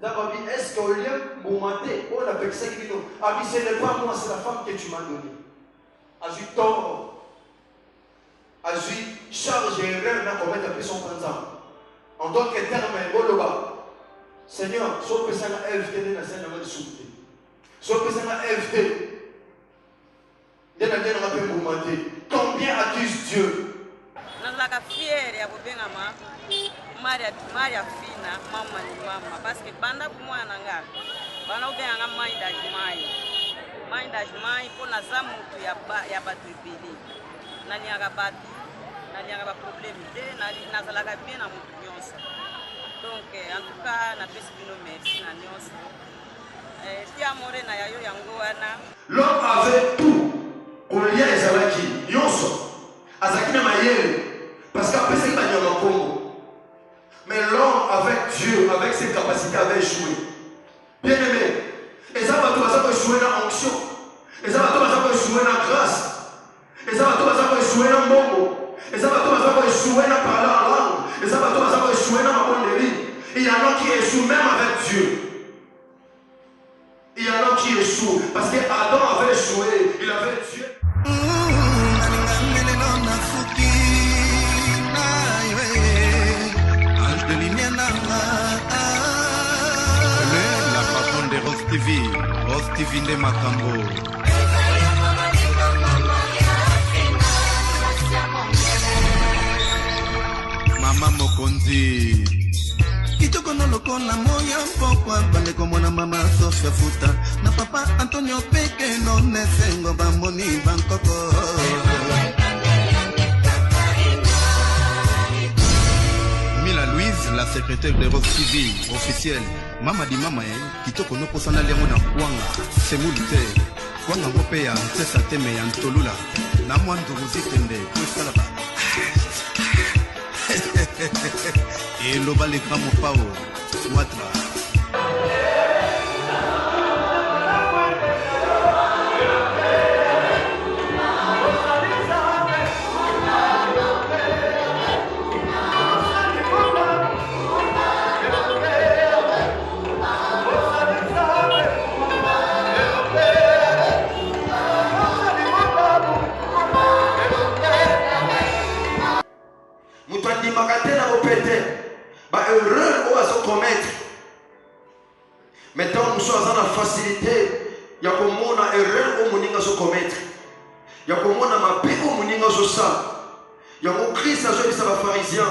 Est-ce qu'au lieu de momenter, on appelle ça qui nous a dit, ce n'est pas moi, c'est la femme que tu m'as donnée. Azui tort, azui charge et erreur n'a commettre après son printemps. En tant que terme, Seigneur, sauf que ça n'a évité de la scène de souffler. Sauf que ça n'a évité de la scène de momenter. Combien accuse Dieu? Nazalaka fière ya kobengama Maria Fina mama ni mama parce que banda kumwana nanga bana ubenganga mindage mai pona za mutu ya batu ebele naliaka batu naliaka ba problème te nazalaka bien na mutu nyonso donc en tout cas na pesi bino merci na nyonso ti amore na yayo yango wana. L'homme avait tout kolia ezalaki nyonso azalaki na mayele parce qu'après ça il va dire Congo. Mais l'homme avec Dieu, avec ses capacités, avait échoué. Bien aimé, et ça va tout échouer dans l'onction, et ça va tout échouer dans la grâce, et ça va tout échouer dans le bongo, et ça va tout échouer dans parler en langue, et ça va tout échouer dans ma bonne vie. Il y en a qui échouent même avec Dieu. Il y en a qui échouent parce qu'Adam avait échoué, il avait Dieu. Rose TV nde makambo. Mama mokonzi kitoko no lokona moya mpokwa bande komona mama Sofia Futa na papa Antonio Peke no nesengo bamboni bankoko. Mila Louise, la secrétaire de Rose TV officielle. Mama di mama kitoko no posana lengo na kwanga semulite kwanga ngope ya ntesa teme ya ntolula na mwandu ruzitende kusala ba elo bale kamo pao watra. Maintenant, nous sommes dans la facilité. Il y a comme on a erreur au moninga se commettre. Il y a comme on a ma paix au moninga se ça. Il y a mon Christ à jeune pharisien.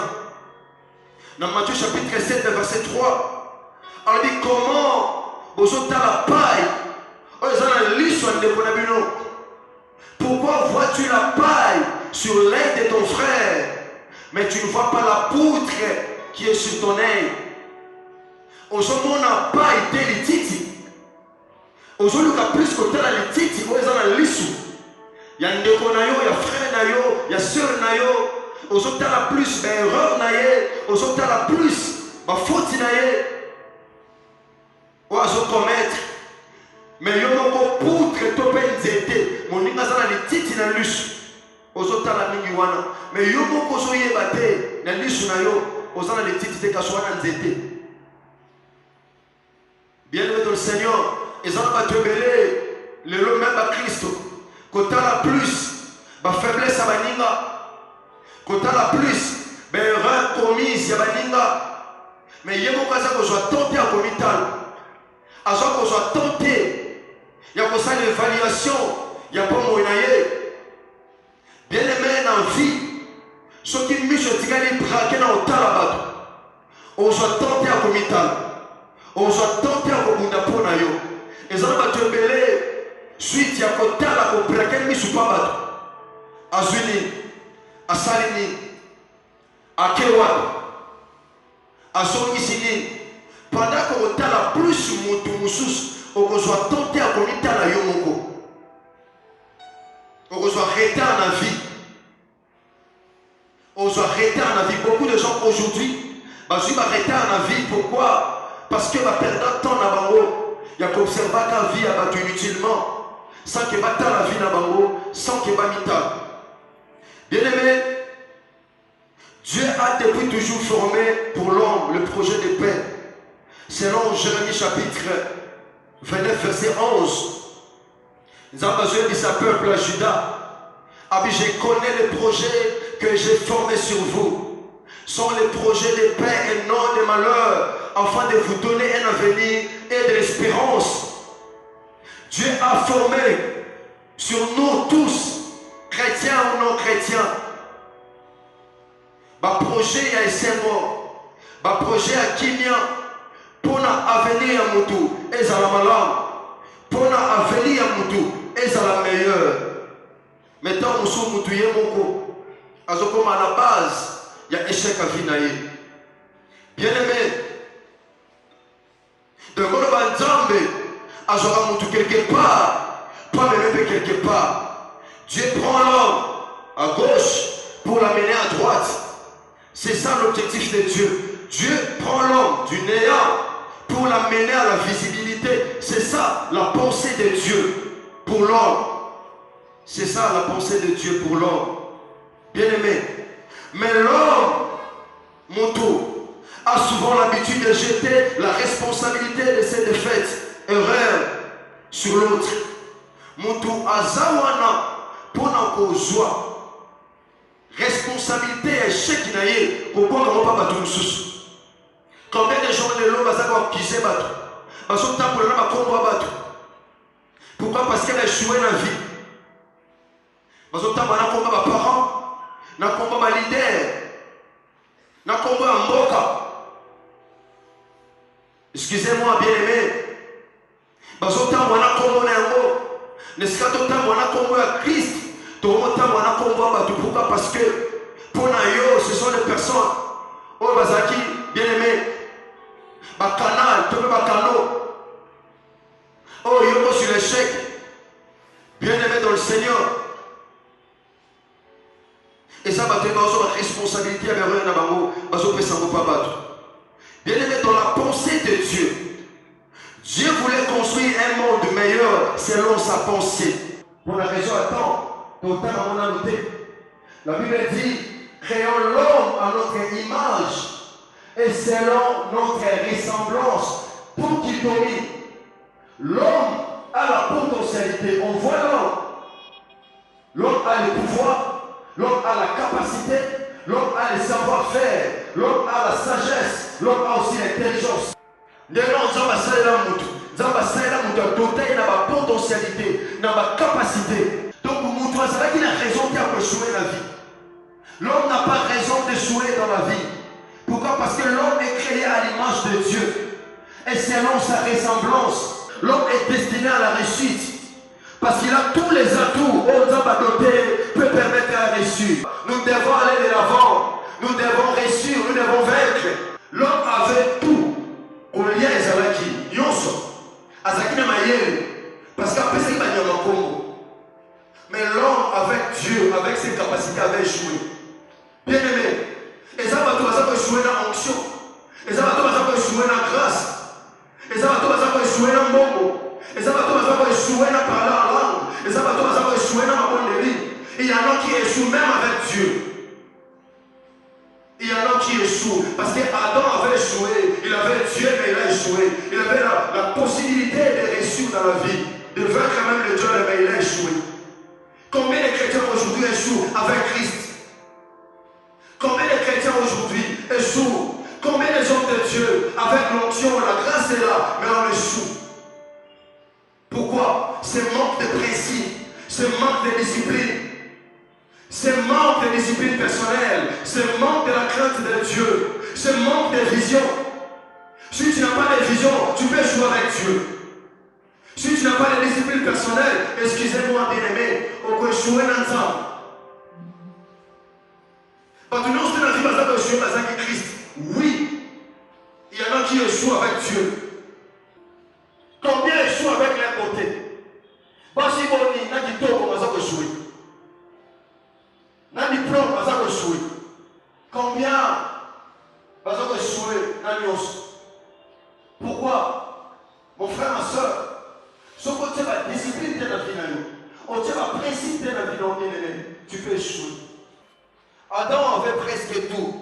Dans Matthieu chapitre 7, verset 3. On dit comment vous êtes la paille. Pourquoi vois-tu la paille sur l'œil de ton frère, mais tu ne vois pas la poutre qui est sur ton œil? Aujourd'hui, on n'a pas été les titi. Aujourd'hui, on a plus que les titi. On est dans l'issue. Il y a un déco, il y a frère, il y a soeur. Aujourd'hui, on a plus d'erreurs. Aujourd'hui, on a plus de fautes. On a commettre. Mais il y a encore poutre et topé nzete. Mon nina zana les titi dans l'issue. Aujourd'hui, on a mingi wana. Mais il y a encore zoye bate dans l'issue. Aujourd'hui, on a les titi de kaswana nzete. Bien-aimé dans le Seigneur, ils ont pas te mêler le lot même à Christ. Quand tu as la plus, ma faiblesse à Baninga. Quand tu as la plus, ben erreur commise à Baninga. Mais il y a beaucoup de gens qui sont tentés à comital. À gens qui sont tentés. Il y a comme ça l'évaluation. Il n'y a pas moyen. Bien-aimé dans la vie, ceux qui mis sur le braqué dans le talabado. On soit tenté à comital. On soit tenté à Bokunda Ponayo. Et ça va te mêler suite à côté à la coopération de Misupabado. À Zuni, à Salini, à Kewa, à Sonisini. Pendant qu'on a la plus Moutoumousous, on soit tenté à comité à la Yomoko. On soit arrêté en la vie. On soit arrêté en la vie. Beaucoup de gens aujourd'hui, je suis arrêté en la vie. Pourquoi? Parce que va perdre temps à Bango, il y a qu'observer la vie à battre inutilement, sans que battre la vie à Bango, sans que battre. Bien aimé, Dieu a depuis toujours formé pour l'homme le projet de paix. Selon Jérémie chapitre 29, verset 11, nous avons besoin de sa peuple à Judas. Je connais les projets que j'ai formés sur vous. Sont les projets de paix et non de malheur, afin de vous donner un avenir et de l'espérance. Dieu a formé sur nous tous, chrétiens ou non chrétiens, un projet à Essengo, un projet à Kimia, pour l'avenir à Moutou, et à la malam, pour l'avenir à Moutou, et à la meilleure. Maintenant, nous sommes Moutouye Moko, à la base, il y a échec à Vinaye. Bien aimé, de Goloban Zambé, à Moutou quelque part, pas même quelque part. Dieu prend l'homme à gauche pour l'amener à droite. C'est ça l'objectif de Dieu. Dieu prend l'homme du néant pour l'amener à la visibilité. C'est ça la pensée de Dieu pour l'homme. C'est ça la pensée de Dieu pour l'homme. Bien aimé. Mais l'homme, Moutou, a souvent l'habitude de jeter la responsabilité de ses défaites, erreurs, sur l'autre. Moutou azawana pour n'en joie. Responsabilité échec naïe pour qu'on ne pas battre une sous. Combien de gens de l'homme ont accusé battre? Parce que temps pour l'homme a combat battre. Pourquoi? Parce qu'elle a échoué dans la vie. Parce que temps pour l'homme combat parents, n'a combat leader, n'a combat mboka. Excusez-moi bien aimé. Parce que temps pour l'homme combat n'est-ce pas tout le temps on a combat à Christ? Tout le temps on a combat à tout. Pourquoi? Parce que pour nous, ce sont des personnes oh bazaki bien aimé bacanal tout le bacano oh yoko sur l'échec bien aimé dans le Seigneur. Et ça va te donner une responsabilité avec rien à bango parce que ça ne va pas battre. Bien aimé dans la pensée de Dieu. Dieu voulait construire un monde meilleur selon sa pensée. Pour la raison attends, totalement on a noté. La Bible dit, créons l'homme à notre image et selon notre ressemblance pour qu'il domine. L'homme a la potentialité, on voit l'homme. L'homme a le pouvoir, l'homme a la capacité, l'homme a le savoir-faire, l'homme a la sagesse, l'homme a aussi l'intelligence. Nous avons doté de potentialité, de capacité. Donc, nous avons raison d'échouer la vie. L'homme n'a pas raison d'échouer dans la vie. Pourquoi? Parce que l'homme est créé à l'image de Dieu. Et selon sa ressemblance, l'homme est destiné à la réussite. Parce qu'il a tous les atouts. Peut permettre à réussir. Nous devons aller de l'avant. Nous devons réussir. Nous devons vaincre. L'homme avait tout. On lia ezalaki yonso azaki na mayele parce qu'après ça il va y avoir Congo. Mais l'homme avec Dieu, avec ses capacités, avait échoué. Bien aimé, et ça va tout échouer dans l'onction, et ça va tout échouer dans la grâce, et ça va tout échouer dans le bongo, et ça va tout échouer dans parler en langue, et ça va tout échouer dans la bonne vie. Il y en a qui échouent même avec Dieu. Il y en a qui échouent parce qu'Adam avait échoué, il avait Dieu mais il a échoué. Il avait la possibilité de réussir dans la vie, de vaincre même le Dieu mais il a échoué. Combien de chrétiens aujourd'hui échouent avec Christ? Combien de chrétiens aujourd'hui échouent? Combien de gens de Dieu avec l'onction, la grâce est là, mais on échoue? Pourquoi? C'est manque de principe, c'est manque de discipline. C'est manque de discipline personnelle, c'est manque de la crainte de Dieu, c'est manque de vision. Si tu n'as pas de vision, tu peux jouer avec Dieu. Si tu n'as pas de discipline personnelle, excusez-moi bien aimé, on peut jouer ensemble. Parce que nous, c'est la vie de jouer avec Christ. Oui, il y en a qui échouent avec Dieu. Combien échouent avec les côtés? Basi boni, n'a qui tombe, on va jouer. N'a diplôme, on va jouer. Combien va jouer dans l'os? Pourquoi? Mon frère, ma soeur, ce que tu as discipline de la vie, on tient la principe de la vie, tu peux échouer. Adam avait presque tout,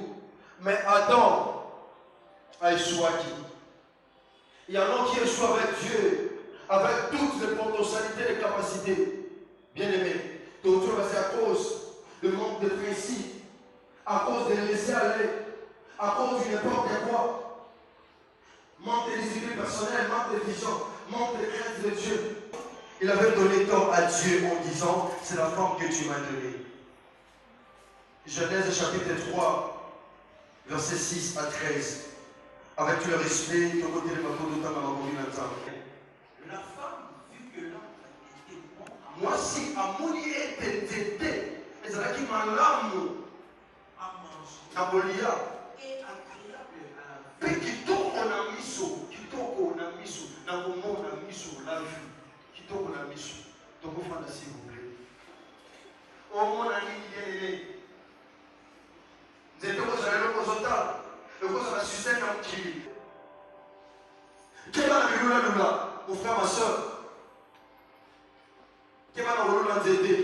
mais Adam a échoué qui? Il y a un homme qui échoue avec Dieu, avec toutes les potentialités et les capacités. Bien aimé, ton Dieu, c'est à cause de manque de principe, à cause de laisser aller, à cause du n'importe quoi. Manque de discipline personnelle, manque de vision, manque de crainte de Dieu. Il avait donné tort à Dieu en disant, c'est la femme que tu m'as donnée. Genèse chapitre 3, versets 6 à 13. Avec tout le respect, ton côté de ma peau de temps dans la femme, vu que l'homme était bon, moi si Amoni était tété, mais ça qui m'a l'âme à manger, à Bolia, et agréable à la vie. Qui tourne en amiso, qui tourne en amiso, dans le monde amiso, la vue, qui tourne en amiso. Donc vous faites s'il vous plaît. Au monde il est Zéto, vous allez le consulter. Le cause va sucer un kili. Quel va la lula, mon frère, ma soeur? Quel va la lula zété?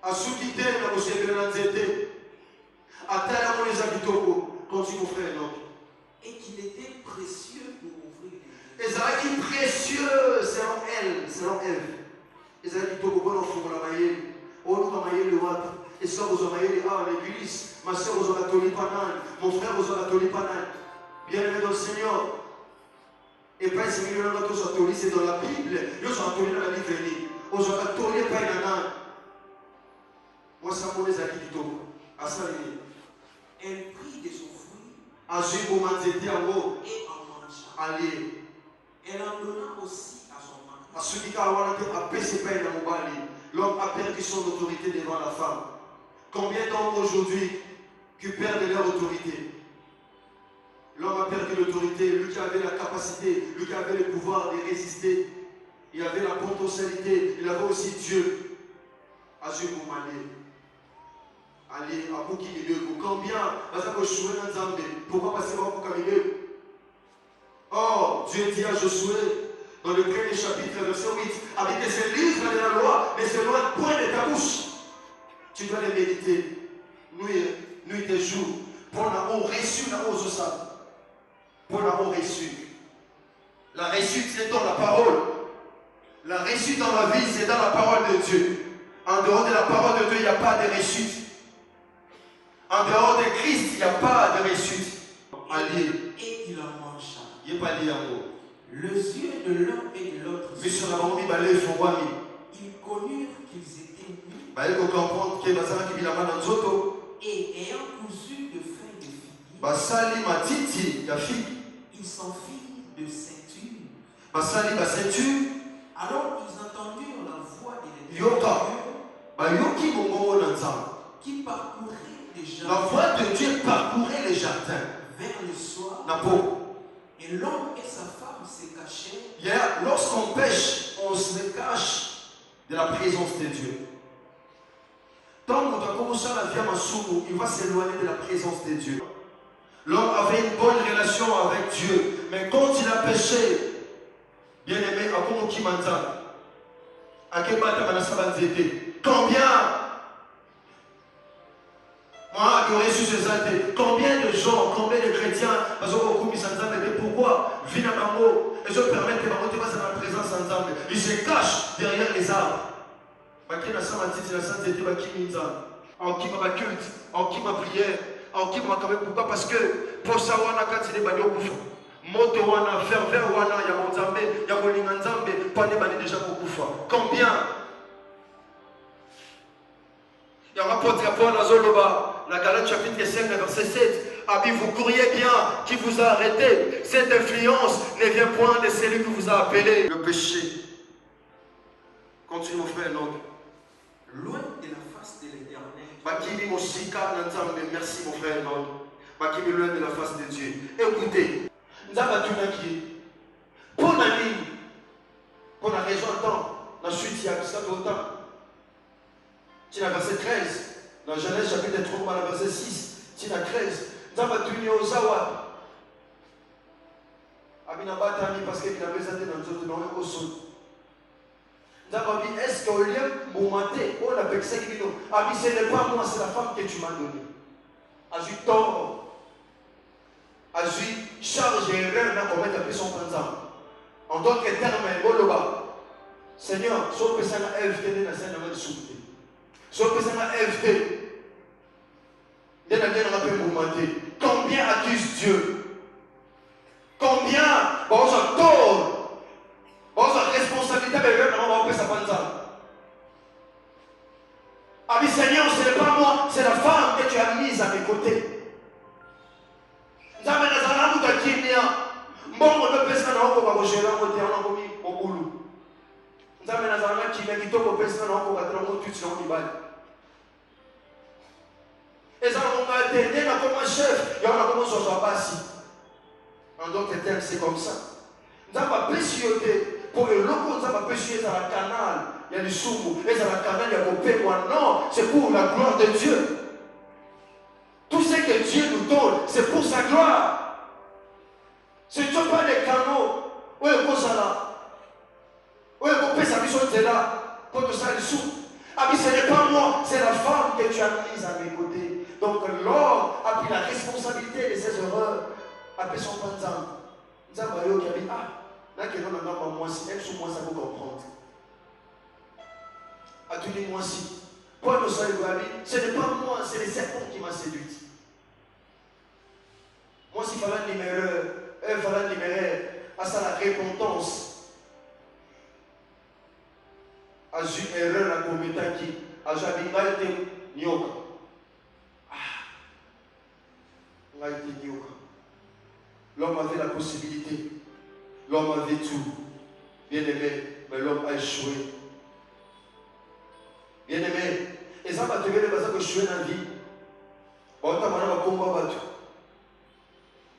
A soukité, na mosébé na zété. A terre à mon les habitants, continue mon frère, non? Et qu'il était précieux pour ouvrir les yeux. Et ça va être précieux selon elle, selon elle. Et ça va être tout bon enfant pour la maille. On nous a maillé le watt. Et ça vous a maillé à l'église. Ma soeur vous a toli panane. Mon frère vous a toli panane. Bien aimé dans le Seigneur. Et pas si nous avons tous toli, c'est dans la Bible. Nous sommes toli dans la Bible. Nous sommes toli pas nanane. Moi, ça m'a dit à qui du tout. À ça, elle prit de son fruit. À ce moment, c'était en haut. Et en mangea. Allez. Elle en donna aussi à son mari. À ceux qui ont baissé pas dans mon bali. L'homme a perdu son autorité devant la femme. Combien d'hommes aujourd'hui qui perdent leur autorité? L'homme a perdu l'autorité, lui qui avait la capacité, lui qui avait le pouvoir de résister. Il avait la potentialité, il avait aussi Dieu. Allez, à vous qui est combien? Pourquoi passer par vous comme oh, Dieu dit à Josué, dans le premier chapitre, verset 8, avec ces livres de la loi, ne s'éloigne point de ta bouche. Tu dois les méditer, nuit et jour, pour l'amour reçu, l'amour ça. Pour l'amour reçu. La réussite, c'est dans la parole. La réussite dans la vie, c'est dans la parole de Dieu. En dehors de la parole de Dieu, il n'y a pas de réussite. En dehors de Christ, il n'y a pas de réussite. Allié. Et il en mangea. Il n'est pas lié en gros. Les yeux de l'un et de l'autre. Mais sur la mamie, ils connurent qu'ils étaient nus. Il faut comprendre que Bazara qui vit la main dans Zoto. Et ayant cousu de feuilles de figuier, ils s'en firent de ceinture. Alors ils entendirent la voix de l'Éternel qui parcourait les jardins. La voix de Dieu parcourait les jardins. Vers le soir. Et l'homme et sa femme se cachèrent. Lorsqu'on pêche, on se cache de la présence de Dieu. Tant qu'on a commencé à la vie à Massoumou, il va s'éloigner de la présence de Dieu. L'homme avait une bonne relation avec Dieu, mais quand il a péché, bien aimé, à comment qui m'entend? À quel matin combien? Moi, qui aurais su ces années, combien de gens, combien de chrétiens, parce qu'on pourquoi Vinamango, et je permets que ma motivation dans la présence ensemble, ils se cachent derrière les arbres. En qui m'a culte, en qui m'a prière, en qui m'a quand même pourquoi? Parce que pour ça, on a quand il est banni au bouffe. Moto wana, ferveur wana, ya monzambe, ya molinga nzambe, pas ne bani déjà beaucoup fois. Combien? Il y a un apôtre Paul à Zoloba, la Galate chapitre 5, verset 7. Abi, vous courriez bien, qui vous a arrêté? Cette influence ne vient point de celui qui vous a appelé. Le péché. Continue mon frère, non? Loin de la face de l'Éternel. Merci mon frère, non? Loin de la face de Dieu. Écoutez, pour la ligne, pour la raison de temps, la suite, il y a plus longtemps. Tu as verset 13, dans Genèse chapitre 3, verset 6, tu as 13. Zabatuni Ozawa. Abinabatani parce qu'il avait zate dans le nom au sol. Zababi, est-ce qu'au lieu de momenter, on a vexé qui dit, ce n'est pas moi, c'est la femme que tu m'as donnée. Ajoute tort. azui charge erreur na commettre après son panzam. En tant que terme boloba. Seigneur, so pesa na FT na scène na souté. So pesa na FT. Combien accuse Dieu? Combien bon ça tort? Bon ça responsabilité de non on peut s'apanza. Ah Seigneur, ce n'est pas moi, c'est la femme que tu as mise à mes côtés. Nzambe nazala muta kimia. Mbongo ndo pesa na oko kwa shela mote ona komi obulu. Nzambe nazala kimia kitoko pesa na oko kwa trop tout sur libali. Et ça, on va atteindre comme un chef, et on a commencé à passer. En d'autres termes, c'est comme ça. Nous avons précieux pour le loco, nous avons précieux dans la canal, il y a du soumou, et dans la canal, il y a des paix. Non, c'est pour la gloire de Dieu. Tout ce que Dieu nous donne, c'est pour sa gloire. Ce ne sont pas des canaux. Où est le là? Où est le sa mission de là? Pour tout ça, le sous. Ah, mais ce n'est pas moi, c'est la femme que tu as mise à mes côtés. Donc l'homme a pris la responsabilité de ses erreurs, a pris son panzan. Nous avons dit, ah, là que l'on a moi si, elle sous moi ça vous comprendre. A tout dit moi si. Paul nous savait, ce n'est pas moi, c'est le serpent qui m'a séduit. Moi s'il fallait libérer, elle fallait libérer à ça la repentance. A eu erreur la commettant qui a jamais été nyoka. L'homme avait la possibilité, l'homme avait tout, bien aimé, mais l'homme a échoué. Bien aimé, et ça va te dire que échoué dans la vie.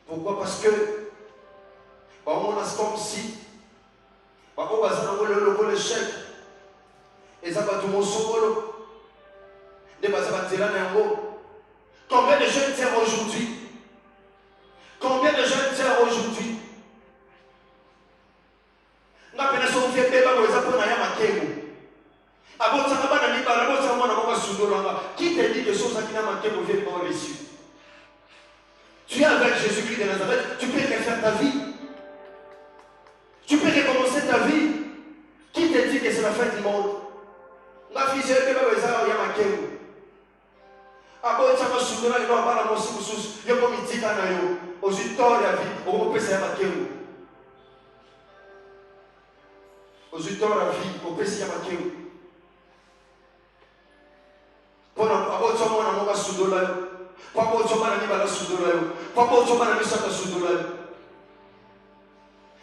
Pourquoi? Parce que on a comme si on a le chèque et ça va tout mon solo. Combien de jeunes tiennent aujourd'hui? Combien de jeunes tiennent aujourd'hui? Nous avons fait des bébés pour qui te dit que choses qui n'ont manqué pour vivre dans les cieux? Tu es avec Jésus-Christ de Nazareth, tu peux refaire ta vie. Tu peux recommencer ta vie. Qui te dit que c'est la fin du monde? Nous avons fait des bébés pour manqué. Agora chama sudura e não para moço sus eu como dica na eu os vitória vi ou pensar aquilo os vitória vi ou pensar aquilo por agora chama na moca sudura para agora chama na níbala sudura para agora chama na missa sudura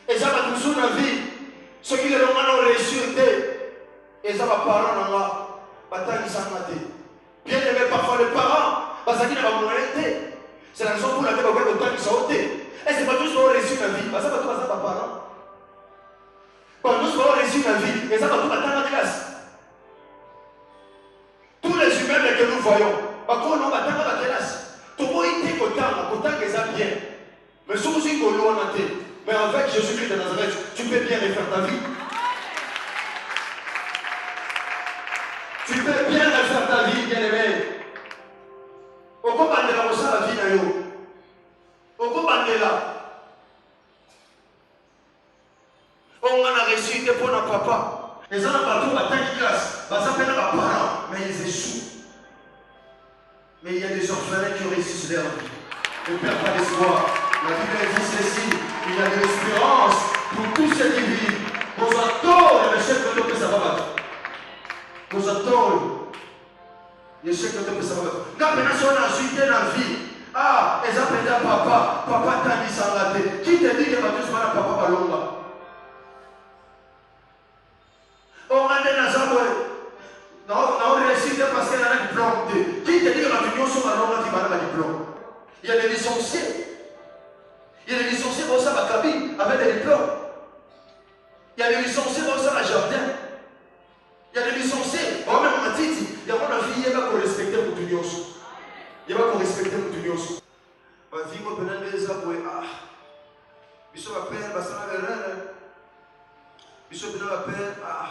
e já vai tudo na vi só que ele não vai réussir e já vai parar na lá batalha sanate. Bien aimé, parfois les parents, parce qu'ils n'ont pas moyen. C'est la raison pour laquelle on va autant qu'ils sont. Et c'est pas tous qui ont réussi la vie. Parce que ça va tout passer parents. Pas tous qui ont réussi la vie. Et ça va tout passer dans la classe. Tous les humains que nous voyons, on va dans la classe. Tout le monde est content que ça bien. Mais si vous êtes loin, mais avec Jésus-Christ de Nazareth, tu peux bien refaire ta vie. Tu peux bien refaire ta vie, bien-aimé. Au combat de la Rosa, la vie n'a eu. Au combat de la. On a réussi pour notre papa. Les gens n'ont pas tout à ta classe. Ça s'appelle nos parents, mais ils échouent. Mais il y a des orphelins qui réussissent leur vie. Ne perds pas l'espoir. La Bible dit ceci. Il y a de l'espérance pour tous ceux qui vivent. On s'attend, mais chef de l'autre, ça va battre. Nous attendons. Je sais que tu peux savoir. Quand personne a suivi la vie, ah, ils appellent papa, papa t'a dit ça la tête. Qui te dit que tu vas tous mal à papa Balonga? On a des nazarés. Non, on réussit parce qu'elle a un diplôme. Qui te dit que tu vas tous mal à un diplôme? Il y a des licenciés. Il y a des licenciés pour ça, ma cabine, avec des diplômes. Il y a des licenciés pour ça, ma jardin. Il y a des licenciés, on même en Titi, il y a une fille qui va respecter mon tunnels. Il va respecter mon tunnels. Ma vie, moi, pendant des années, ah, Bishop appelle, ça va rien. Bishop appelle, ah,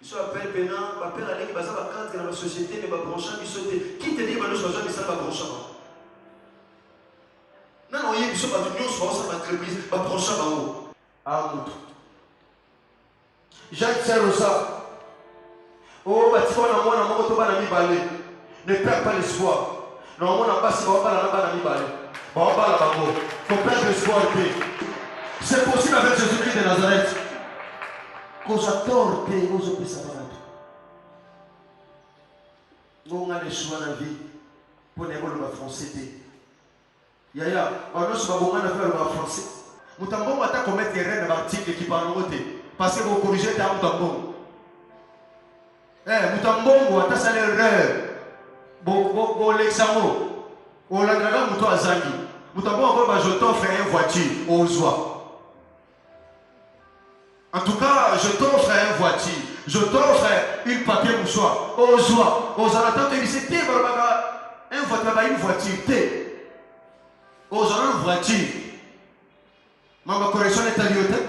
Bishop appelle, Bénin, appelle à l'équipe, ça va cadre dans la société, mais va brancher, Bishop, qui te dit que nous sommes jamais ça va brancher? entreprise, ma prochain bango. Ah, mon. Jacques Sarosa. Oh, bah, tu vois, on a mon auto, ne perds pas l'espoir. Non, on n'a pas si on va la balai. On va la bango. Faut perdre l'espoir. C'est possible avec Jésus-Christ de Nazareth. Cause à tort, t'es aux opés sabaratu. On a les choix dans la vie pour les rôles de français. Yaya, on a ce moment de faire le français. Moutambo va commettre des règles d'articles qui parlent au côté. Parce que vous corrigez ta Moutambo. Moutambo, va t'assaler l'erreur. Bon, l'examen. On l'a gagné, Mouto Azangi. Moutambo, je t'offre une voiture aux oies. En tout cas, je t'offre une voiture. Je t'offre une papier mouchoir. Aux oies. Aux alatants, tu dis, c'est une voiture. Aux alatants, une voiture. Ma correction est à l'iote.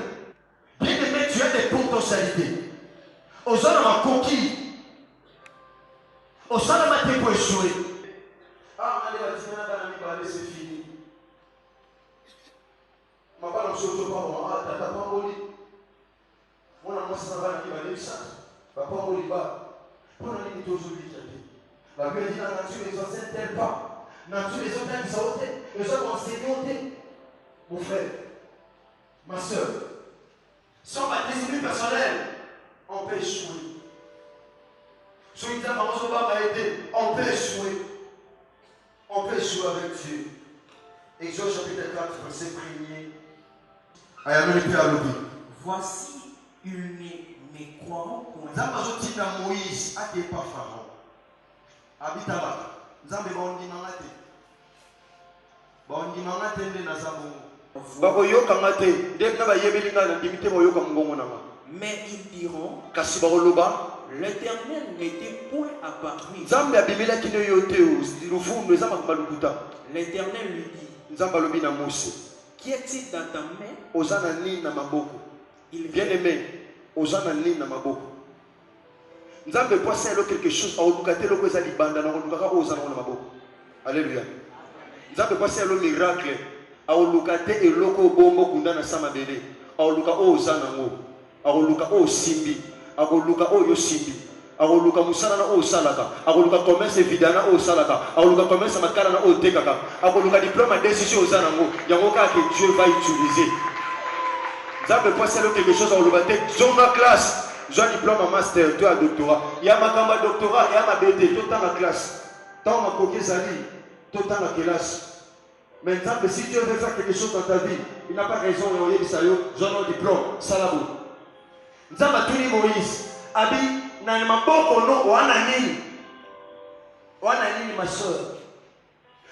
Bien aimé, tu as des potentialités. Aux alatants, ma coquille. Aux alatants, ma pour échouer. Ah, c'est fini. Ma balle, je ne sais pas moi. Ah, t'as pas envolé. Moi, ça va aller ça. Papa, on y va. On a dit aujourd'hui. La Bible dit la nature les anciens tels pas. Nature les autres qui sont les gens enseignés. Mon frère, ma soeur, sans ma discipline personnelle, on peut échouer. Si on dit à maman, on peut échouer. On peut échouer avec Dieu. Exode chapitre 4, verset 1er. Voici une mécroyant point. Moïse a été par Pharaon. Habitala. Nzambe bondi mangate. Bondi mangate nde na zabongo. Bakoyoka ngate. Ndebna ba yebelinga na ndimite boyoka mbongo nanga. Mais ils diront kasi bakoloba l'Éternel n'était point apparu. Nzambe abimela kino yote rufundo ezama kubalukuta. L'Éternel lui dit Nzambe alobi na Mose. Qu'y a-t-il dans ta main? Ozana nini na maboko. Bien aimé, ozana nini na maboko. Nzambe poisse quelque chose a olukate loko eza libanda na olukaka ozana na maboko. Alléluia. Nzambe poisse le miracle a olukate eloko bombo kunda na sama bele. A oluka ozana ngo. A oluka o simbi. A oluka o yo simbi. A oluka musala na o salaka. A oluka commerce vidana o salaka. A oluka commerce makala na o tekaka. A oluka diplôme décision ozana ngo. Yango ka que Dieu va utiliser. Nzambe poisse quelque chose a olukate zonga classe. J'ai un diplôme en master, tu as un doctorat. Il y a ma doctorat, il y a ma BD, tout dans la classe. Tant ma coquille zali, tout dans la classe. Maintenant, si Dieu veut faire quelque chose dans ta vie, il n'a pas raison de dire ça, j'ai un diplôme, salabo. Nzamba tuni Moïse, abi, na maboko no, wananini ma soeur.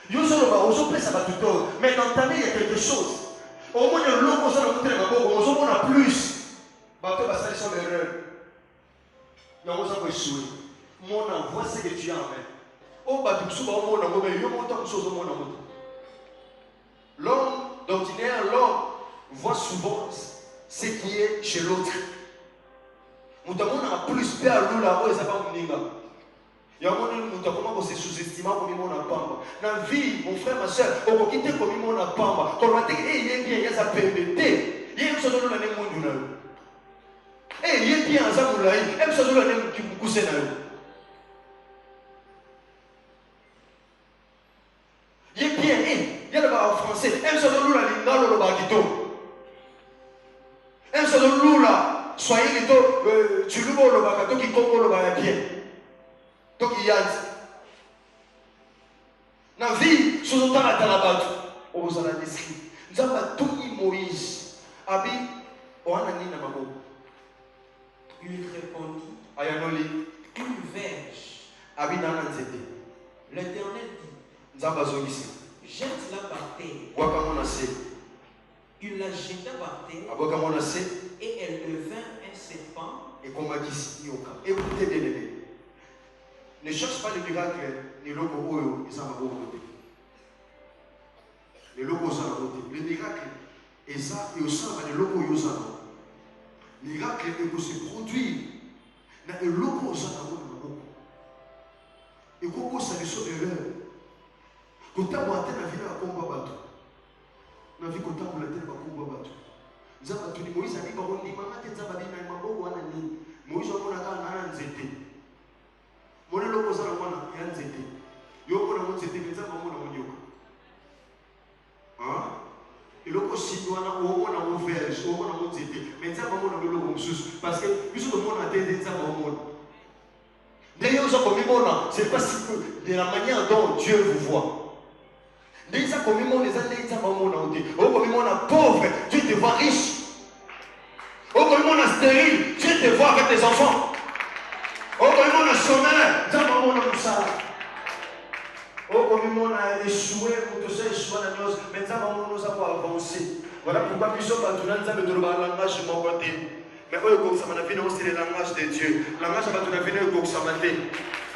Yosoloba, osope ça va tout tort. Mais dans ta vie, il y a quelque chose. Au moins, le logo, ça va coûter ma maboko, on a plus. Bateau basali sont l'erreur. Yango ça va échouer. Mon envoi c'est que tu as en main. Oh bateau souba au monde en main. Yo monte quelque chose au monde en main. L'homme d'ordinaire, l'homme voit souvent ce qui est chez l'autre. Moutamon a plus peur l'oula ou ça va m'ninga. Yango ni moutamon ko se sous-estima comme mon apamba. Dans vie, mon frère, ma soeur, on va quitter comme mon apamba. Quand on va dire eh il est bien, il y a sa PMT. Il y a une chose dans le monde. Eh, il est bien en Zamoulaï, et ça doit aller qui vous coussez là. Il est bien, il y a le bas en français, et ça doit aller dans le bas qui tombe. Et ça doit là, soyez que tu le vois le bas qui tombe le bas bien. Donc il y a. Dans la vie, sous le temps à Talabat, on vous en a décrit. Nous avons tout Moïse, Abi, on a mis dans ma bouche. Il répondit Ayanoli. Une verge. L'Éternel dit jette-la par terre. Il la jeta par terre et elle devint un serpent. Écoutez bien aimé. Ne cherche pas le miracle ni logo oyo ils ont côté. Les logos sont à côté. Le miracle est ça et au sein de logo ils ont miracle est pour se produire dans le logo aux alentours. Et comment ça les sauve erreur. Quand tu as monté la vie à combat bateau. na vie kotambola te na bakubu ya bato nzambe atuni moïse abi bakondimanga te nzambe abi na maboko wana nini moïse amonaka nga na nzete mona eloko oza na mwana ya nzete yo omona mo nzete me nzambe amona monyoka eloko osimi wana omona mo verge omona mo nzete me nzambe amona eloko mosusu parce que biso tomona te nde nzambe amona ndenge oza komimona c'est pas de la manière dont Dieu vous voit. Ndenge oza komimona eza ndenge nzambe amona o te oyo komimona pauvre Dieu te voit riche oyo komimona stérile Dieu te voit avec tes enfants oyo komimona chômeur nzambe amona mosala oyo komimona échoué moto oza échoué na nyonso mais nzambe amona oza koavance. Voilà pourquoi biso bato na nzambe tolobaka langage moko te mais oyo ekokisama na bino c'est le langage de Dieu. Langage ya bato na bino ekokisama te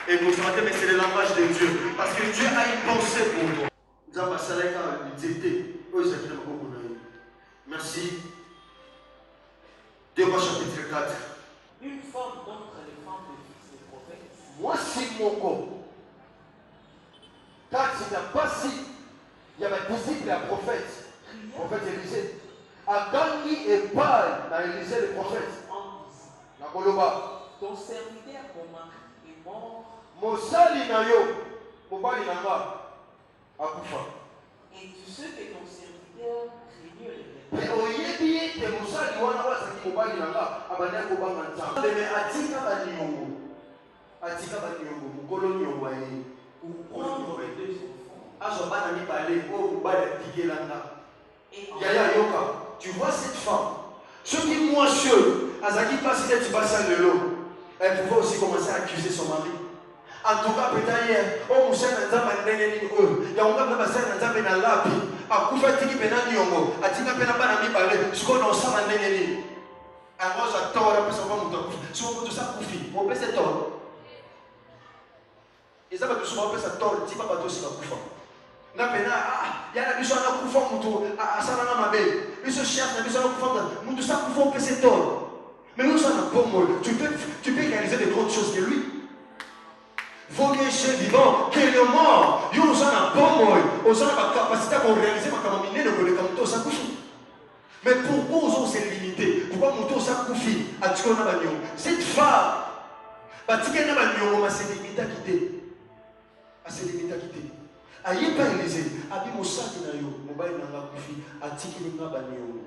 ekokisama te mais c'est le langage de Dieu parce que Dieu a une pensée pour toi. Nzambe asalaki kaka nzete oyo ezalaki na maboko na ye. Merci. 2 Rois chapitre 4. Une femme d'entre les femmes des fils des prophètes. Mwasi moko kati na basi ya badisciple ya prophète Élisée agangi epai na Élisée le prophète na koloba ton serviteur est mort mosali na yo mobali na nga akufa et tu sais que ton serviteur craignait mpe oyebi ete mosali wana wazaki mobali na nga abandaki kobanga nzambe me atika baniongo mokolo niongo aye prendre les deux enfants azwa bana mibale oyo mobali atikelanga yaya yoka tu vois cette femme soki mwasi oyo azalaki mpasi te tibasa lelo elle pouvait aussi commencer à accuser son mari. En tout cas peut-être hier oyo mosali na nzambe ndenge nini oyo yango nga mpe basali na nzambe na lapi akufa atiki mpe na niongo atinga mpe na bana mibale sikoyo na osala ndenge nini yango ozwa tort apesa kwa moto akufi siko moto osakufi opesa tort eza bato so bapesa tort ti babato osi bakufa nga pena yana biso ana kufa moto asalanga mabe biso chef na biso ana kufa moto sakufa opesa tort mais nous sommes un bon mot. Tu peux réaliser de grandes choses que lui. Vaut mieux chez vivant que le mort. Nous sommes un bon mot. Nous avons la capacité à réaliser ma camamine de le camoto sakufi. Mais pourquoi nous sommes limités? Pourquoi moto sakufi a tué na bagnon? Cette femme, batika na bagnon, ma se limite à quitter. A se limite à quitter. Aïe pas Élysée. Abi mosaki na yo, mobile na kufi, a tiki na bagnon.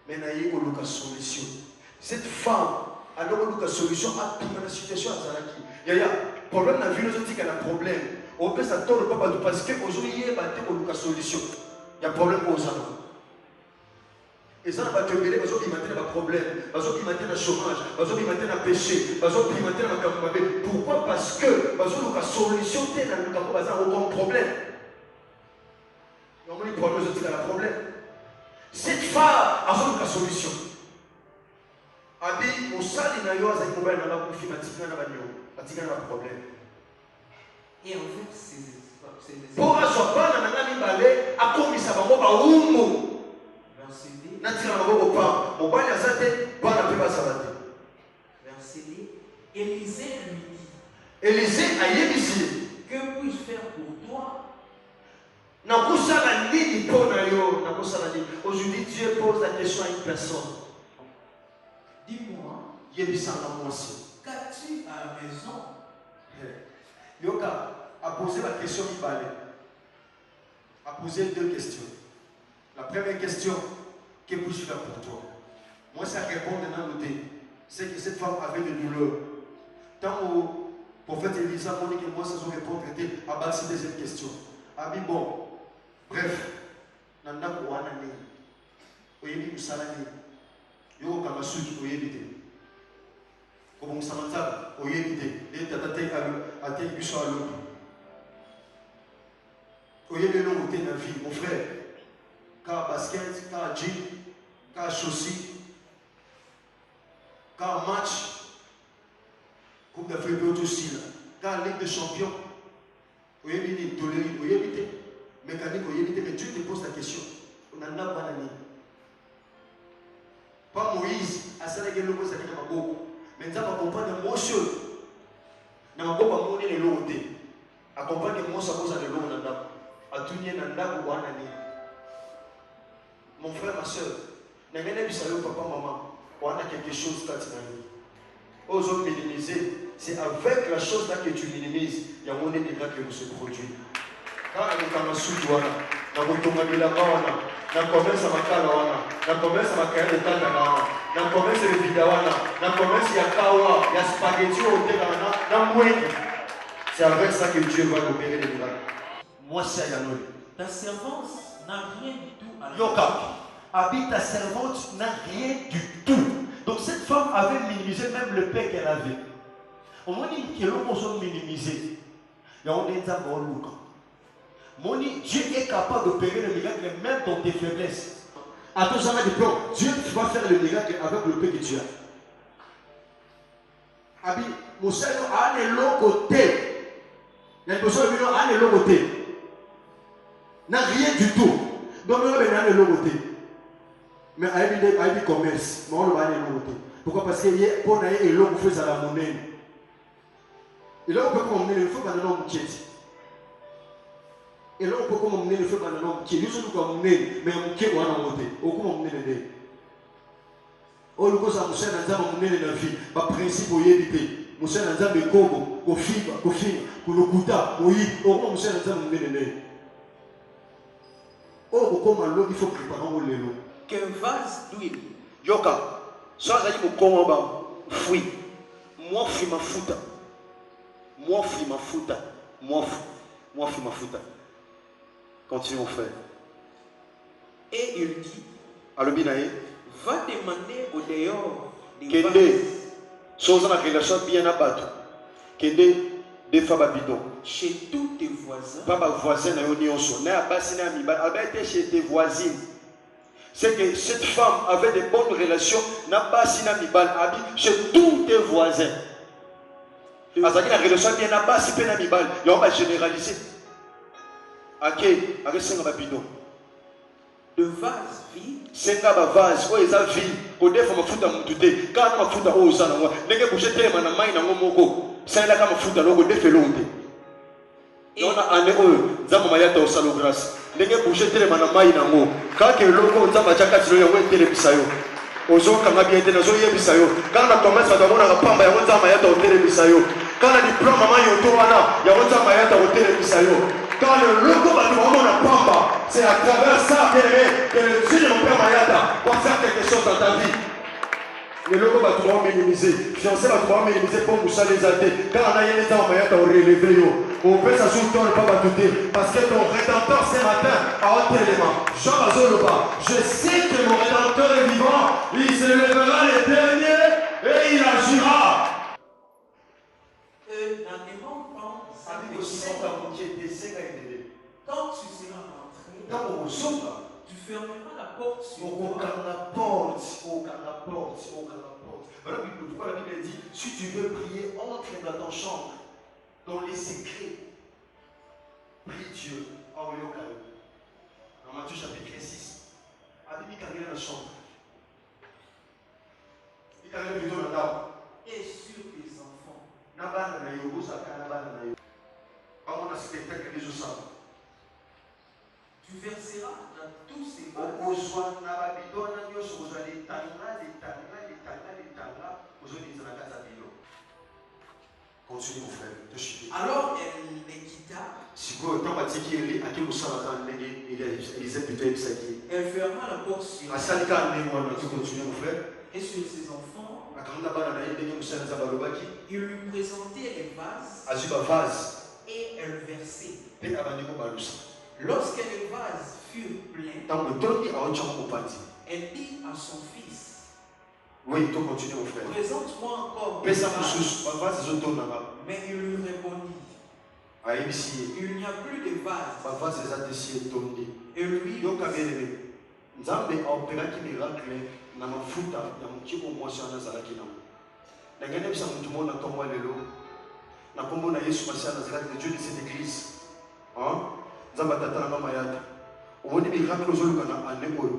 Mais na yé ko loka solution. Cette femme, alors on a une solution à toute la situation à Zalaki. Yaya, problème dans la vie, nous avons dit qu'il y a un problème. On peut s'attendre pas parce qu'aujourd'hui, il y a une solution. Il y a un problème aux enfants. Et ça, on va te mêler, parce qu'il y a un problème, parce qu'il y a un chômage, parce qu'il y a un péché, parce qu'il y a un problème. Pourquoi? Parce que, parce qu'il y a une solution, il y a un problème. Donc, le problème, c'est qu'il y a un problème. Cette femme a une solution. Abi osali na yo azali mobali na bakufi batika na banyo batika na problème. Et en fait c'est pour azwa bana na nga mibale akomisa bango baumbu natira maboko pa mobali aza te bana mpe bazala te. Verset 10. Élisée lui dit. Élisée ayebisi que puis-je faire pour toi? Nakosala nini mpo na yo nakosala nini? Aujourd'hui Dieu pose la question à une personne. Dis-moi, qu'as-tu à la maison? Yoka a posé la question Ibale. A posé 2 questions. La première question, que puis-je faire pour toi? Moi, ça répond dans le thé. C'est que cette femme avait des douleurs. Tant au prophète Élisa m'a dit que moi, ça se répondre à base de deuxième question. Ah oui, bon, bref, nanda kouana ni, oyebi musalani. Yo kamasuki oyebite kobo musamantaka oyebite et tatate ate biso alobi oyebi longo te na vie mon frère ka basket ka jean ka chaussure ka match coupe d'Afrique aussi ka Ligue des Champions oyebi ni toleri oyebite mécanique oyebite mais Dieu te pose la question on a n'a pas nani. Pas Moïse, à ça les locaux ça dit na maboko. Mais nous avons compris de motion. Na maboko moni le loté. Accompagne moi ça cause de l'eau na ndako. Atunye na ndako wana ni. mon frère, ma soeur, papa, maman, on a quelque chose qui est aux autres minimiser. C'est avec la chose là que tu minimises, il y a mon miracles qui se produit. Quand on a souffle, on a commerce à ma cala, on commerce à ma carrière de tata, on commerce de vidawana, on commerce à kawa, il y a spaghetti au thé, c'est avec ça que Dieu va opérer les miracles. Moi, c'est Yanoli. Ta servante n'a rien du tout à la Yoka, habite ta servante n'a rien du tout. Donc cette femme avait minimisé même le pain qu'elle avait. Au moins, il y a l'homme minimisé. Il y a un Dieu est capable d'opérer le miracle même dans tes faiblesses. Attends, jamais de plan. Dieu va faire le miracle avec le pain que tu as. Abi, Moussa a un long côté. Il y a une personne qui a un long côté. N'a rien du tout. Donc, on a un long côté. Mais il y a du commerce. Mais on a un long côté. Pourquoi? Parce qu'il y a un long côté à la monnaie. Et là, on peut commander le feu pendant un homme qui est. Et là, on peut commander le feu pendant un homme qui est. Nous sommes comme mais on qui est en monté. On peut commander le dé. On le cause à Moussa Nanza, on monnaie la vie. Par principe, on y évite. Moussa Nanza, mais Kogo, Kofiba, Kolokuta, Moï, on peut Moussa Nanza, on monnaie le nez. Oh, comment l'eau, il faut préparer le lot. Qu'un vase d'huile. Yoka, ça, ça dit, mon combat, fruit. Moi, fruit ma fouta. Moi, fruit ma fouta. Moi, fruit ma fouta. Continuons, frère. Et il dit, Alobinae, va demander au dehors des Kende, vases. chose en relation bien abattu. Kende, des femmes bidon. Chez tous tes voisins. Papa voisin, n'a été chez tes voisines. C'est que cette femme avait de bonnes relations, n'a pas chez tous tes voisins. Azaki la relation bien n'a pas si peine à mibal. Il va généraliser. Ok, avec 5 bidon. De vase vide. 5 vase, où est-ce vie? Au défaut, ma fouta moutouté. Quand ma fouta au sana, n'est que boucher tellement na main na moko. C'est là que ma fouta logo défait l'onde. Et on a un euro, Zama Mayata au salon grâce. N'est que boucher tellement na main na mo. Quand que logo Zama Jaka Tilo ya wete le bisayo. Ozo kanga bien été nazo ye bisayo. Quand la commerce va d'abord na pamba ya Zama Mayata au tele bisayo. Quand la diplôme maman yoto wana ya Zama Mayata au tele bisayo. Quand le logo va devant na pamba, c'est à travers ça que le Dieu de mon père Mayata va faire quelque chose dans ta vie. Le logo va pouvoir minimiser. Fiancé va pouvoir minimiser pour Moussa les athées. Quand on a un état, on relever. On peut s'assurer ne pas battre. Parce que ton rédempteur ce matin a un élément. Jean Bazoloba, je sais que mon rédempteur est vivant. Il se lèvera les derniers et il agira. N'en demande pas. Quand tu seras rentré, tu fermeras la porte sur toi. Voilà pourquoi la Bible dit, si tu veux prier, entre dans ton chambre, dans les secrets. Prie Dieu. Dans Matthieu chapitre 6. Il carré dans la chambre. Il carré plutôt dans l'arbre. Et sur tes enfants. Tu verseras dans tous ces vases. Continue mon frère. Alors elle les quitta. Elle ferma la porte sur elle. Et sur ses enfants, il lui présentait les vases. Et elle versait. Lorsque les vases furent pleins, elle dit à son fils, oui, tu continues mon frère. présente-moi encore. Mais il lui répondit, il n'y a plus de vases. Et lui, Nzambe aopéraki miracle na mafuta ya mukiko mwasi anazalaki namo. Ndangene bisa mutu mona tomwa lelo. Na kombo na Yesu Masiya Nazareth, le Dieu de cette église. Hein? Nzamba tata na mama yata. Omoni miracle ozoluka na ane oyo.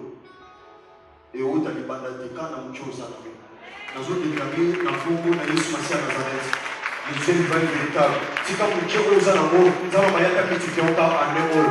Et ota libanda te kana mukio sana. Nazo déclarer na kombo na Yesu Masiya Nazareth. Le Dieu véritable. Si quand mukio oza na mo, nzamba mayata que tu fais ota ane oyo.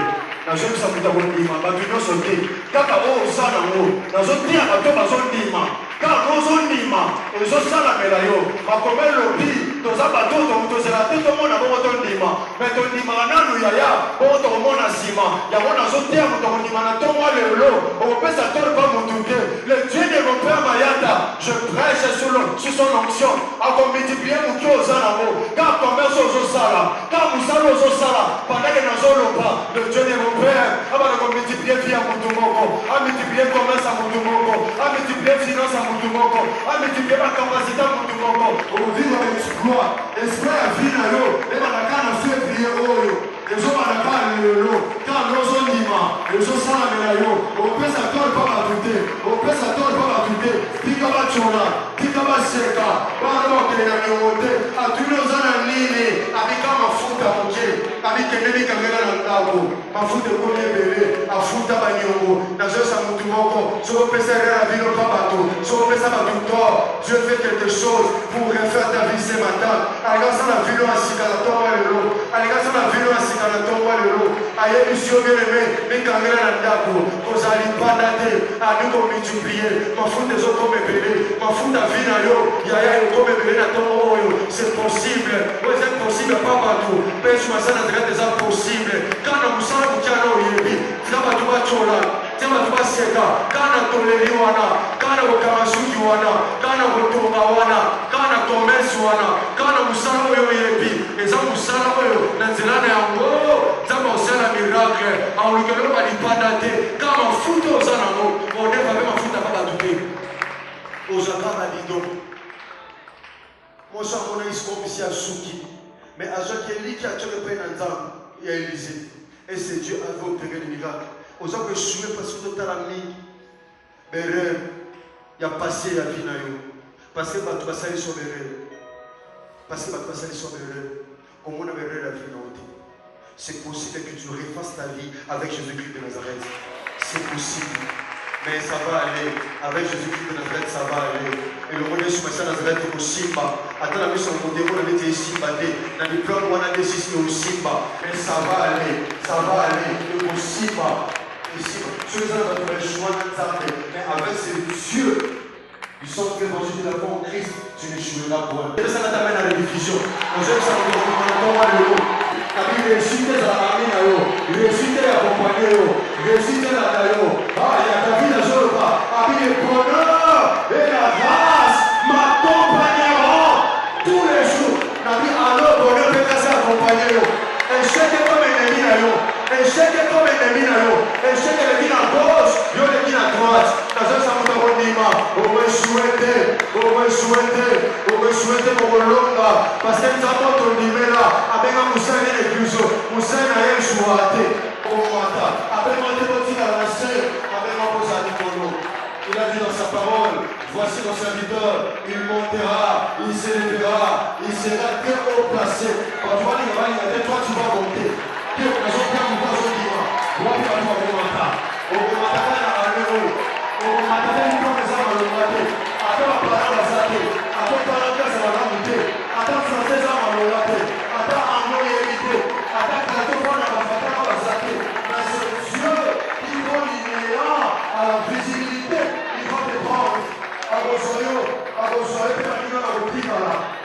nazobisa moto akondima bato nyonso te kaka oyo oza nango nazotia bato bazondima kaka ozondima ezosalamela yo makoma elobi toza bato tozela te tomona bongo tondima me tondimaka nanu yaya bongo tokomona nsima yango nazotia moto akondima na ntongo lelo okopesa tole pa motu te le dieu de mon père mayata je prêche sur son onction akomultiplie moki oza nango kaka commerce ozosala kaka mosala ozosala pendant que nazoloba le dieu de mon père abana komultiplie vie ya motu moko amultiplie commerce ya motu moko amultiplie finance ya motu moko amultiplie bacapacité ya motu moko okovivre exploit esprit ya vie na yo ebanaka na février oyo ezobanaka lelo kaka ozondima ezosalamela yo opesa tole mpa bato te opesa tole mpa bato te tika bacola tika baseka bana bakende na miongo te atuli oza na nini abika mafuta moke abikende bikangela na ndako mafuta ekomi ebele afuta baniongo nazoyesa motu moko sokopesa erreur ya bino mpa bato sokopesa bato tort Dieu fait quelque chose pour refaire ta vie ce matin alinga na vino ya sika na ntongo lelo alinga na vino ya sika na ntongo lelo ayebisi yo bien aimé mikangela na ndako kozala libanda te ani komultiplie mafuta ezokoma ebele mafuta vi na yo yaya ekoma ebele na ntongo oyo c'est possible oyo eza possible pa bato mpe sumasana zalaka eza possible kana mosala mokiana oyebi tika bato bacola tia bato baseka kana toleli wana kana kokanga suki wana kana kotonga wana kana commerce wana kana mosala oyo oyebi eza mosala oyo na nzela na yango nzambe osala miracle aolukelo balipanda te kaka mafuta oza nango odefa mpe mafuta pa bato te ozwaka balido moso amona isikomisi ya suki mais azwaki eliki atyoke mpe na nzambe ya Élysée et c'est Dieu avait opéré le miracle oza koesue parce que totala mingi berere ya passé ya vie na yo parce que bato basali so berere parce que bato basali so berere omona berere ya vie na yo te c'est possible que tu refasses ta vie avec Jésus-Christ de Nazareth c'est possible mais ça va aller avec Jésus-Christ de Nazareth ça va aller et le monde est sur ma Nazareth au Simba attends la mission mon démon avait été Simba dans le plan on a décidé au Simba mais ça va aller au Simba ici ceux qui ont fait le choix d'Azareth mais avec ces dieux ils sont faits manger de la foi en Christ tu n'échoueras point et ça t'amène à la division on sait que ça nous donne le haut Abi réussite à la amina yo, réussite à accompagner yo, réussite à la yo. Ah, il y a ta vie dans le pas. Abi le bonheur et la grâce m'accompagneront tous les jours. Nabi alors bonheur peut casser accompagner yo. Échec comme ennemi na yo, échec comme ennemi na yo, échec ennemi à gauche, yo ennemi à droite. Dans un samedi on dit ma, on va souhaiter pour longa parce que nous avons ton numéro avec un moussin et l'église moussin a eu choisi au matin avec mon dévoté à la sœur avec un beau anicolo il a dit dans sa parole voici mon serviteur il montera il s'élèvera il sera très haut placé quand tu vas dire toi tu vas monter que nous avons bien nous pas au dimanche moi tu vas voir au matin au matin au matin il faut les avoir le matin après la parole à sa tête après la classe à la montée après français à la montée après anglais évité après plateau pour la fata à la santé mais c'est Dieu qui donne l'inéant à la visibilité il va te prendre à vos soyaux puis à l'union à vos petits là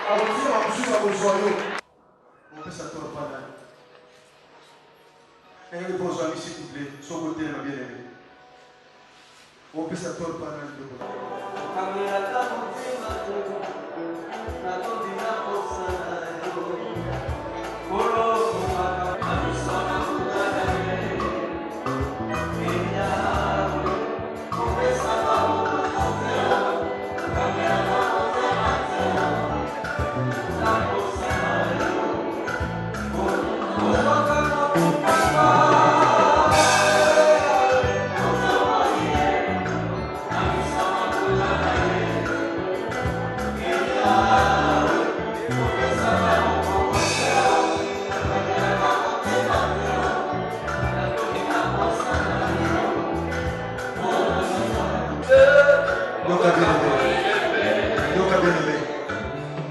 à vos petits à vos soyaux on peut s'attendre pas là et les bons amis s'il vous plaît son côté ma bien-aimée on peut s'attendre pas là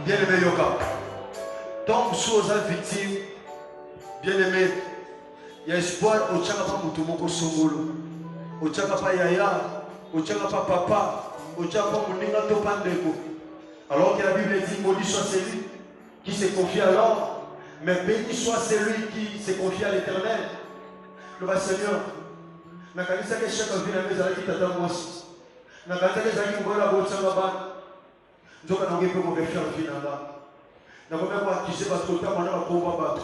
Bien-aimé Yoka, donc chose victime, bien-aimé, Il y a espoir au tchanga pas mutumoko songolo. Au tchanga pas yaya, au tchanga pas papa, au tchanga pas muninga to pandeko. Alors que la Bible dit maudit soit celui qui se confie à l'homme, mais béni soit celui qui se confie à l'Éternel. Le Seigneur, na kanisa ke chaque vie na meza qui tata mwasi. Na kanisa ke zaki ngola bo tsanga ba. Nzoka na ngepe ko faire finanga. Na komema kwa kise ba tota mwana ba komba ba.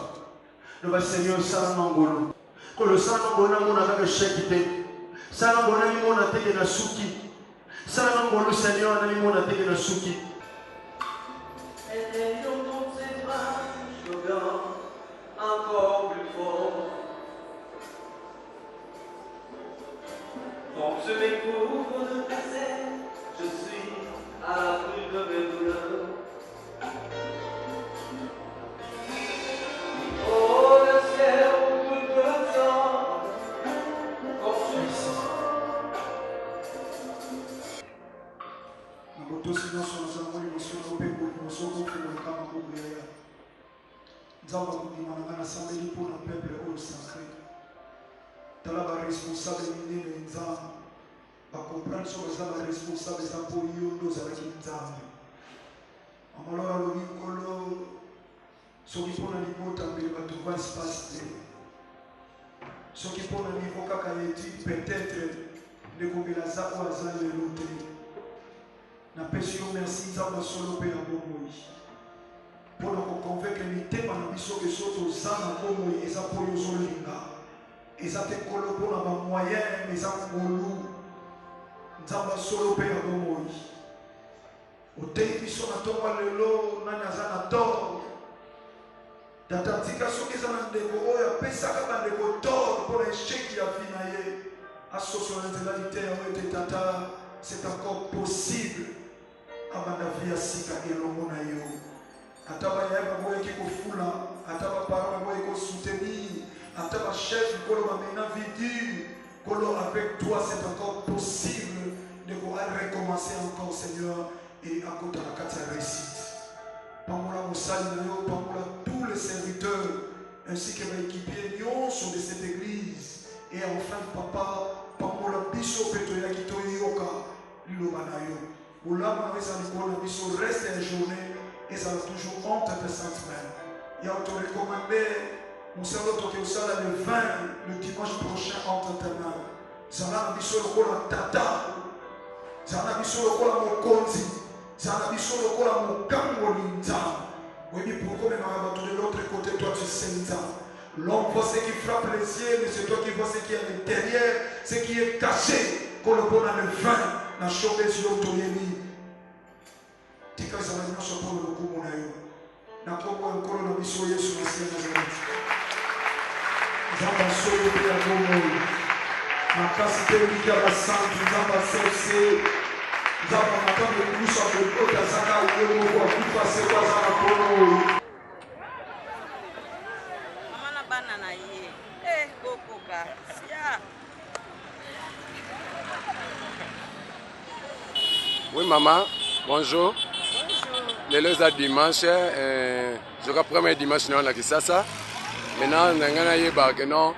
Le Seigneur sana ngolo. Ko le sana ngolo na mona ka shekite. Sana ngolo ni mona teke na suki. Sana ngolo Seigneur na ni mona teke na suki. Encore plus fort. Quand je m'écouvre de tes ailes, je suis à l'abri de mes douleurs. Oh, le ciel où tout le temps, quand je assemblée pour le peuple au sacré. Dans la responsable minée de Nzam, va comprendre ce que la responsable de pour Yondo Zalaki Nzam. Amaloa Logikolo, ce qui pour le niveau tambi va trouver espace. Ce qui pour le niveau Kakayeti, peut-être, les Kongelaza ou Azal et l'autre. Na pesio merci Nzam solo pe Abomoui. Pour nous convaincre que les thèmes de mission que sont aux âmes comme ils ont pour les olinga, ils ont été collés pour la moyenne, ils ont voulu, nous avons solo payé à Bomoï. Au télévision à tomber le lot, nous avons tort. Dans la indication qu'ils ont des gros, ils ont fait ça comme des gros tort pour les chèques qui ont fini. À ce sur l'intégralité, c'est encore possible. Avant la vie à Sika et l'homonaïo. Ataba yaba boye ki kofula, ataba parole boye ko soutenir, ataba chef kolo mamena vidi, kolo avec toi c'est encore possible de pouvoir recommencer encore Seigneur et à côté de la carte réussite. Pamola Moussali Nayo, pamola tous les serviteurs ainsi que l'équipier sont de cette église et enfin papa, pamola biso petoya kito yoka lilo banayo. Oula mavesa nikolo biso reste la journée. Et ça va toujours honte de cette semaine. Il y a recommandé, nous savons que vous allez le 20, le dimanche prochain, entre tes mains. Ça n'a pas besoin de quoi la tata. Ça n'a pas besoin de quoi la mokonzi. Ça n'a pas besoin de quoi la mokangolinza. Oui, mais pourquoi même de l'autre côté, toi tu sais ça. L'homme voit ce qui frappe les yeux, mais c'est toi qui vois ce qui est à l'intérieur, ce qui est caché. Quand le bon a le 20, la chauve sur l'autonomie. Tika zamani nyosho kwa lukumu na yo. Na kwa mkono na biso Yesu Masiya Nazareti. Zamba solo pia Mungu. Makasi tena kia basantu zamba sese. Zamba makambo kulusha kwa zaka uwepo kwa kufa sekwa zaka kono. Mama na bana na ye. Kokoka. Sia. Oui maman, bonjour. Le dimanche, je crois premier dimanche dans la Kisasa. Maintenant, nous avons dit non.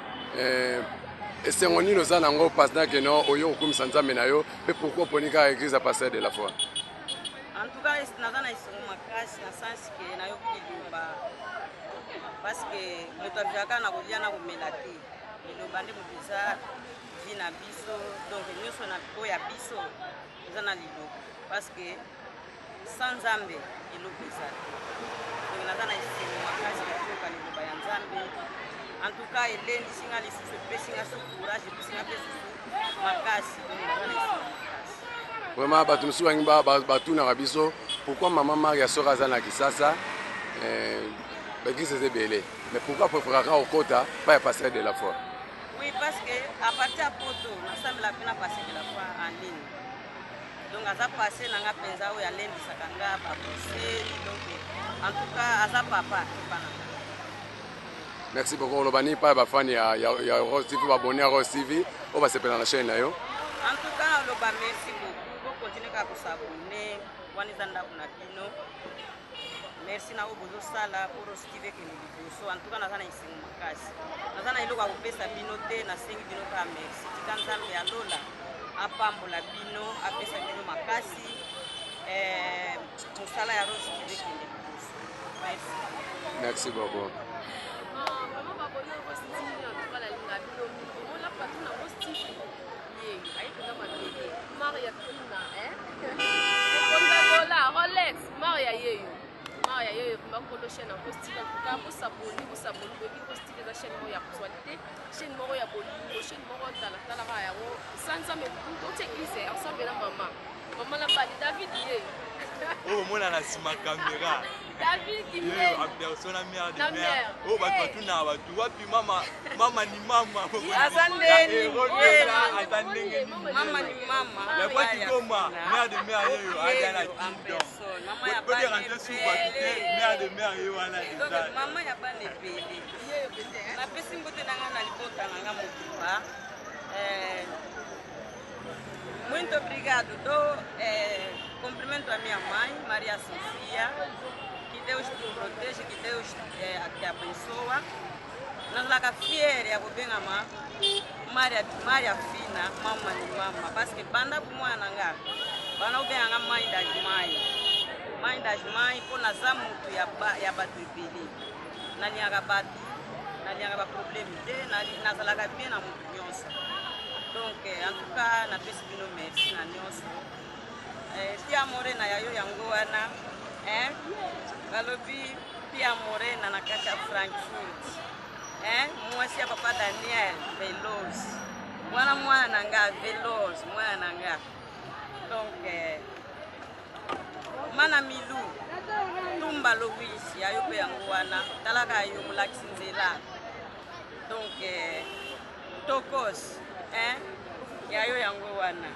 C'est on nous a nango pasteur que non oyo comme sanza menayo. Mais pourquoi pour nika église à passer de la foi? En tout cas, nous avons ici ma classe dans le sens que nayo kilumba. Parce que nous avons déjà na kolia na komelati. Le bande mutisa vina biso donc nous sommes na koya biso. Nous avons lilo parce que sans Nzambe ilobisa. Donc nazana ici makasi kutoka liloba ya Nzambe. En tout cas, elendi singa lisusu pe singa so courage pe singa pe susu makasi. Donc nazana ici makasi. Vraiment batu musu wangi batu na biso pourquoi maman Maria sera zana Kisasa l'église c'est belé. Mais pourquoi préférer au Kota pas passer de la foi? Oui, parce que à partir de Poto, nous sommes la peine à passer de la foi en ligne. Donc, à ça passer, nous avons pensé à lundi, Sakanga, donc, en tout cas, à ça papa. Merci beaucoup. On va pas fan, il y a Rose TV, abonné à Rose TV. On va se faire dans la chaîne. En tout cas, merci beaucoup. Vous continuez à vous abonner. Merci na obozo sala pour Steve que nous so en tout cas nazana isinga makasi nazana iloko akopesa bino te na sengi bino ka merci tikanzambe ya lola apambola bino apesa bino makasi mosala ya Rose Steve que nous merci beaucoup maman babona Rose Steve en tout cas la linga bino on la patron na Rose Steve ye ayi kuna mabele Maria Pina konda dola Rolex Maria yeyo Maria yeyo makolo chaîne en postile en tout cas pour s'abonner beki postile za chaîne mo ya actualité chaîne mo ya bolingo chaîne mo tala tala ya wo sanza me tout église ensemble na maman la bali David ye oh mona na sima caméra David qui en personne mère de mère oh ba tu na ba tu wapi mama ni mama azandeni mama ni mama la fois tu koma mère de mère yo adana kingdom mama ya bana rentrer sur ba mère de mère yo wana donc mama ya bana pele na pesi mbote nanga na libota nanga mokuba muito obrigado cumprimento a minha mãe Maria Sofia. Que Deus te proteja, que Deus te abençoe. Nós lá fiere a governar Maria Fina, mama ni mama, porque banda kumwa nanga, bana ubenga mãe das mães, por nós muito ya batribili, na linha gabati, na linha ba problema de, na sala gabia na muito nyonsa. Donc en tout cas na pesi bino merci na nyonso. Tia morena ya yo yango wana, Galobi Pia Morena na kati ya Frankfurt. Mwasi ya papa Daniel Veloz. Mwana nanga Veloz, mwana nanga. Donc Mana Milu Tumba Louis ya yo pe yango wana. Talaka yo mulakisi nzela. Donc Tokos, ya yo yango wana.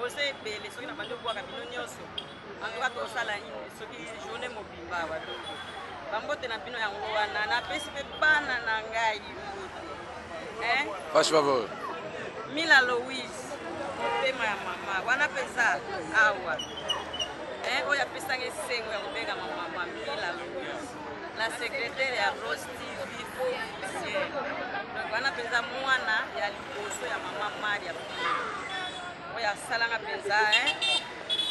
Ose bele soki na bando kwa kabino nyoso. En tout cas, tout ça, ce qui est journée mobile, bambote na bino yango wana na pesi pe bana na ngai mbote Faz favor Mila Louise pema ya mama wana pesa awa oya pesa ngesengo ya kubenga mama Mila Louise la secrétaire ya Rose TV officiel donc wana pesa mwana ya liboso ya mama Maria oya salanga pesa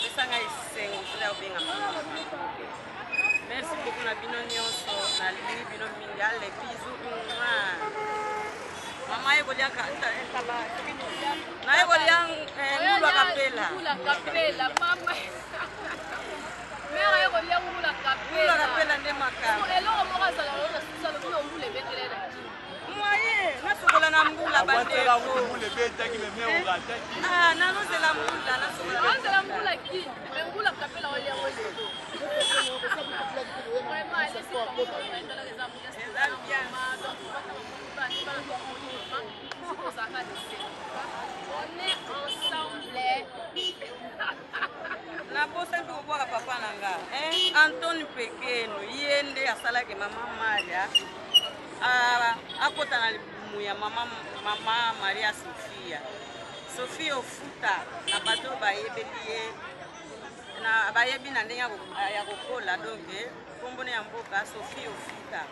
pesa ngai sengo ya kubenga mama. Merci beaucoup na bino nyonso na lingi bino mingi ale bizu mama yego lia kaba na yego lia ngula kapela mama mera yego lia ngula kapela nde makamba elo mo razala na susala ko ngule betele na moye na sokola na ngula bande ko ngule betaki me me ongataki nano zela ngula na sokola ngula ki ngula kapela wale wale on est ensemble na posa mpe kobwaka papa na nga Anthony Pekeno ye nde asalaki mama Maria akota na libumu ya mama Maria Sophia ofuta na bato bayebeli ye na bayebi na ndenge ya kokola donc kombone ya mboka Sophie ofuta